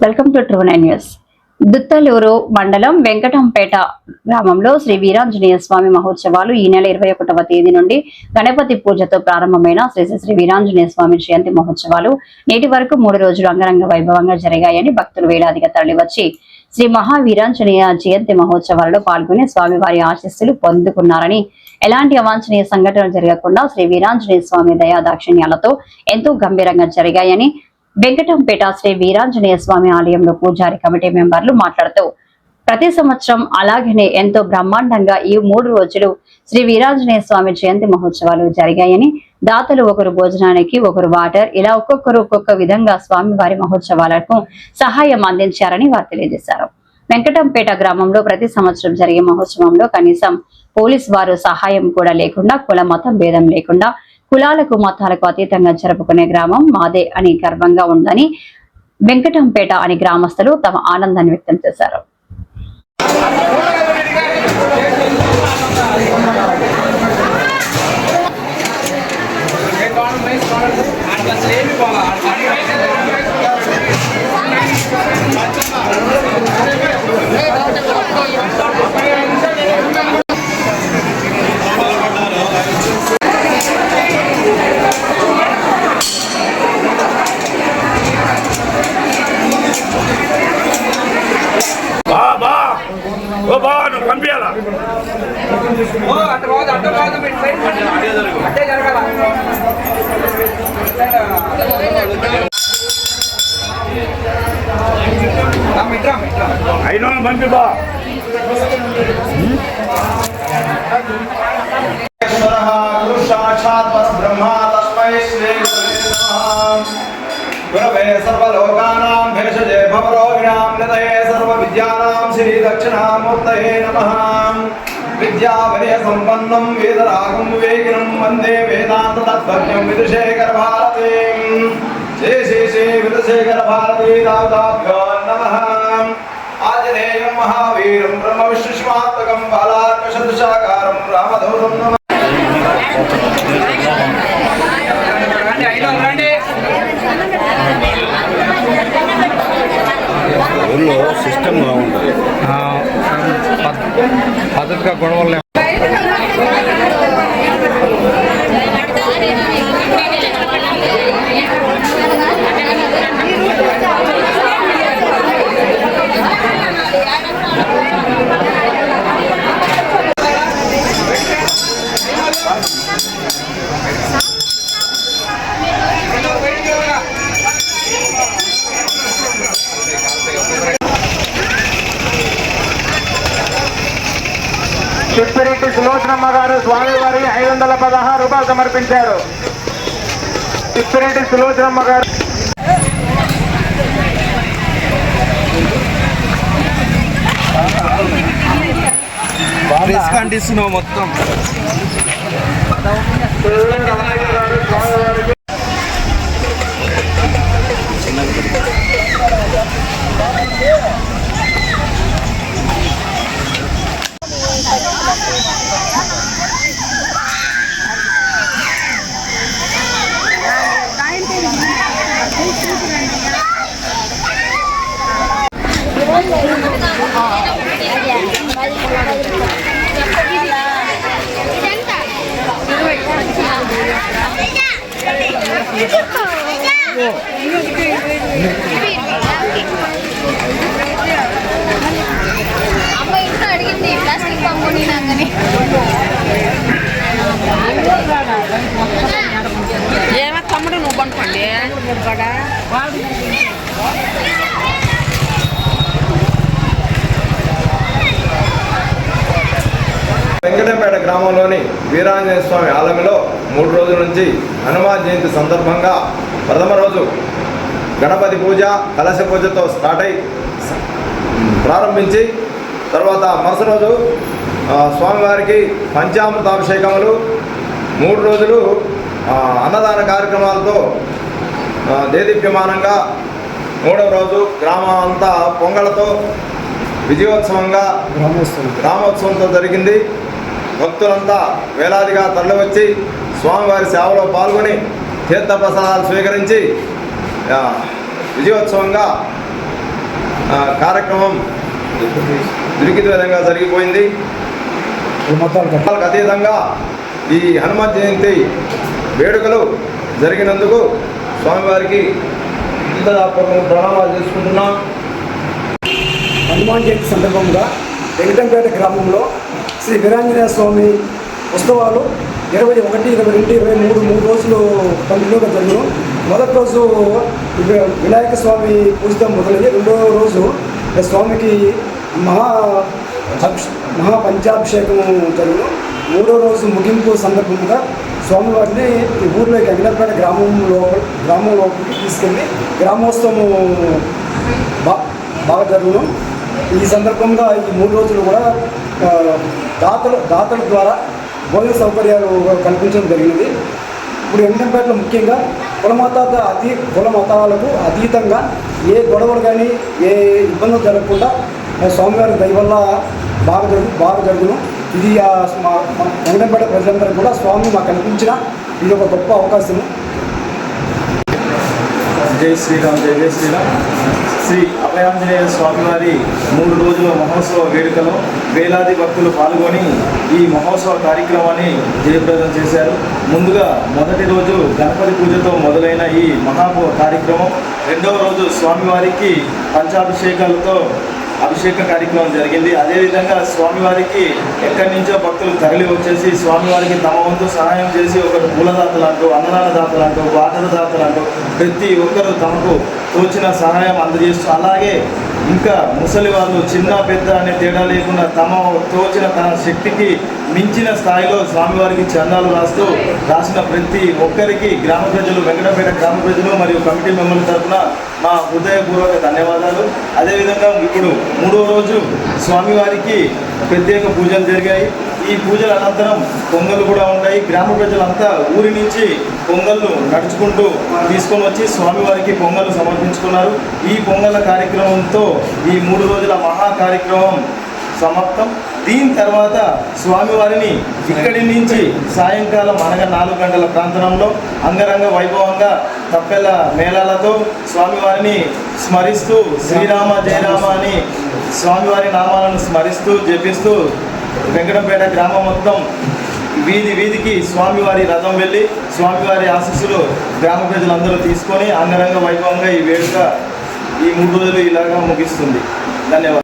Welcome to true nine news. Duttaluru మండలం వెంకటంపేట గ్రామంలో శ్రీ వీరాంజనేయ స్వామి మహోత్సవాలు ఈ నెల 21వ తేదీ నుండి గణపతి పూజతో ప్రారంభమైన శ్రీ వీరాంజనేయ స్వామి జయంతి మహోత్సవాలు నేటి వరకు 3 రోజులు అంగరంగ వైభవంగా జరిగాయని భక్తులు వేలాదిగా తరలివచ్చి శ్రీ మహావీరాంజనేయ జయంతి మహోత్సవాలలో పాల్గొని స్వామివారి ఆశీస్సులు పొందుకున్నారని, ఎలాంటి అవాంఛనీయ సంఘటనలు జరగకుండా శ్రీ వీరాంజనేయ స్వామి దయాదాక్షిణ్యాలతో ఎంతో గంభీరంగా జరిగాయని వెంకటంపేట శ్రీ వీరాంజనేయ స్వామి ఆలయంలో పూజారి కమిటీ మెంబర్లు మాట్లాడుతూ, ప్రతి సంవత్సరం అలాగనే ఎంతో బ్రహ్మాండంగా ఈ 3 రోజులు శ్రీ వీరాంజనేయ స్వామి జయంతి మహోత్సవాలు జరిగాయని, దాతలు ఒకరు భోజనానికి, ఒకరు వాటర్, ఇలా ఒక్కొక్కరు ఒక్కొక్క విధంగా స్వామి వారి మహోత్సవాలకు సహాయం అందించారని వారు తెలియజేశారు. వెంకటంపేట గ్రామంలో ప్రతి సంవత్సరం జరిగే మహోత్సవంలో కనీసం పోలీస్ వారు సహాయం కూడా లేకుండా, కుల మతం భేదం లేకుండా కులాలకు మతాలకు అతీతంగా జరుపుకునే గ్రామం మాదే అని గర్వంగా ఉందని వెంకటంపేట అని గ్రామస్తులు తమ ఆనందాన్ని వ్యక్తం చేశారు. పంపించాలా అయినా పంపి బా సాక్షాత్ పరబ్రహ్మ తస్మై శ్రీ గురవే సర్వలోకానాం భేషజే భవరోగిణాం నిధయే సర్వవిద్యానాం శ్రీ దక్షిణామూర్తయే నమః. విద్యావలయ సంపన్నం వేదరాగం వివేకినం వందే వేదాంత తత్వజ్ఞం విదుషేఖర భారతీం శ్రీ శ్రీ శ్రీ విదుషేఖర భారతీ దాతాభ్యో నమః. ఆంజనేయం మహావీరం బ్రహ్మ విష్ణుష్మాత్మకం బాలార్కసదృశాకారం రామదూతం నమః. ఊళ్ళో సిస్టమ్ బాగుంటుంది, పద్ధతిగా గొడవలు చిప్పిరెడ్డి సులోచనమ్మ గారు స్వామివారి 516 రూపాయలు సమర్పించారు. చిప్పిరెడ్డి సులోచనమ్మ గారు డిస్కౌంట్ ఇస్తున్నావు మొత్తం. అమ్మ ఇంట్లో అడిగింది ప్లాస్టిక్ పంపుని నాకని. ఏమో తమ్ముడు నువ్వు పంపండి. వెంకటంపేట గ్రామంలోని వీరాంజనేయ స్వామి ఆలయంలో 3 రోజుల నుంచి హనుమాన్ జయంతి సందర్భంగా ప్రథమ రోజు గణపతి పూజ, కలశ పూజతో స్టార్ట్ అయి ప్రారంభించి తర్వాత మరుసటి రోజు స్వామివారికి పంచామృతాభిషేకములు, 3 రోజులు అన్నదాన కార్యక్రమాలతో దేదీప్యమానంగా 3వ రోజు గ్రామం అంతా పొంగలతో విజయోత్సవంగా గ్రామోత్సవంతో జరిగింది. భక్తులంతా వేలాదిగా తరలివచ్చి స్వామివారి సేవలో పాల్గొని తీర్థప్రసాదాలు స్వీకరించి విజయోత్సవంగా కార్యక్రమం దిగ్విజయంగా జరిగిపోయింది. మతాలకు అతీతంగా ఈ హనుమాన్ జయంతి వేడుకలు జరిగినందుకు స్వామివారికి ప్రణామాలు చేసుకుంటున్నాం. హనుమాన్ జయంతి సందర్భంగా వెంకటంపేట గ్రామంలో శ్రీ వీరాంజనేయ స్వామి ఉత్సవాలు 21, 22, 23 3 రోజులు కంటిన్యూగా జరిగిన. మొదటి రోజు వినాయక స్వామి పూజతో మొదలయ్యి రెండో రోజు స్వామికి మహాపంచాభిషేకం జరిగిన. మూడో రోజు ముగింపు సందర్భంగా స్వామివారిని ఈ ఊర్లోకి వెంకటంపేట గ్రామం లోపలికి తీసుకెళ్ళి గ్రామోత్సవం బాగా జరుగును. ఈ సందర్భంగా ఈ 3 రోజులు కూడా దాతల ద్వారా భోజన సౌకర్యాలు కల్పించడం జరిగినది. ఇప్పుడు వెంకటంపేటలో ముఖ్యంగా కుల మతాలకు అతీతంగా ఏ గొడవలు కానీ ఏ ఇబ్బందులు జరగకుండా స్వామివారి దయ వల్ల బాగా జరుగును. ఇది వెంకటంపేట ప్రజలందరికీ కూడా స్వామి మాకు కల్పించిన ఇది ఒక గొప్ప అవకాశము. జై శ్రీరామ్, జై జై శ్రీరామ్. శ్రీ అభయాంజనేయ స్వామివారి 3 రోజుల మహోత్సవ వేడుకలో వేలాది భక్తులు పాల్గొని ఈ మహోత్సవ కార్యక్రమాన్ని జయప్రదం చేశారు. ముందుగా మొదటి రోజు గణపతి పూజతో మొదలైన ఈ కార్యక్రమం రెండవ రోజు స్వామివారికి పంచాభిషేకాలతో అభిషేక కార్యక్రమం జరిగింది. అదేవిధంగా స్వామివారికి ఎక్కడి నుంచో భక్తులు తరలి వచ్చేసి స్వామివారికి తమ వంతు సహాయం చేసి ఒకరు పూలదాతలంటూ, అన్నదాన దాతలంటూ, వాటర్ దాతలంటూ ప్రతి ఒక్కరూ తమకు తోచిన సహాయం అందజేస్తూ, అలాగే ఇంకా ముసలి వాళ్ళు చిన్న పెద్ద అనే తేడా లేకుండా తన శక్తికి మించిన స్థాయిలో స్వామివారికి చందాలు రాసిన ప్రతి ఒక్కరికి గ్రామ ప్రజలు, వెంకటపేట గ్రామ ప్రజలు మరియు కమిటీ మెంబర్ల తరఫున మా హృదయపూర్వక ధన్యవాదాలు. అదేవిధంగా ఇప్పుడు 3వ రోజు స్వామివారికి ప్రత్యేక పూజలు జరిగాయి. ఈ పూజల అనంతరం పొంగళ్ళు కూడా ఉన్నాయి. గ్రామ ప్రజలంతా ఊరి నుంచి పొంగళ్ళు నడుచుకుంటూ తీసుకొని వచ్చి స్వామివారికి పొంగళ్ళు సమర్పించుకున్నారు. ఈ పొంగళ్ళ కార్యక్రమంతో ఈ 3 రోజుల కార్యక్రమం సమాప్తం. దీని తర్వాత స్వామివారిని ఇక్కడి నుంచి సాయంకాలం అనగా 4 గంటల ప్రాంతంలో అంగరంగ వైభవంగా తప్పెల మేళాలతో స్వామివారిని స్మరిస్తూ శ్రీరామ జయరామ అని స్వామివారి నామాలను స్మరిస్తూ జపిస్తూ వెంకటంపేట గ్రామం మొత్తం వీధికి స్వామివారి రథం వెళ్ళి స్వామివారి ఆశీస్సులు గ్రామ ప్రజలందరూ తీసుకొని అంగరంగ వైభవంగా ఈ వేడుక ఈ 3 రోజులు ఇలాగా ముగిస్తుంది. ధన్యవాదాలు.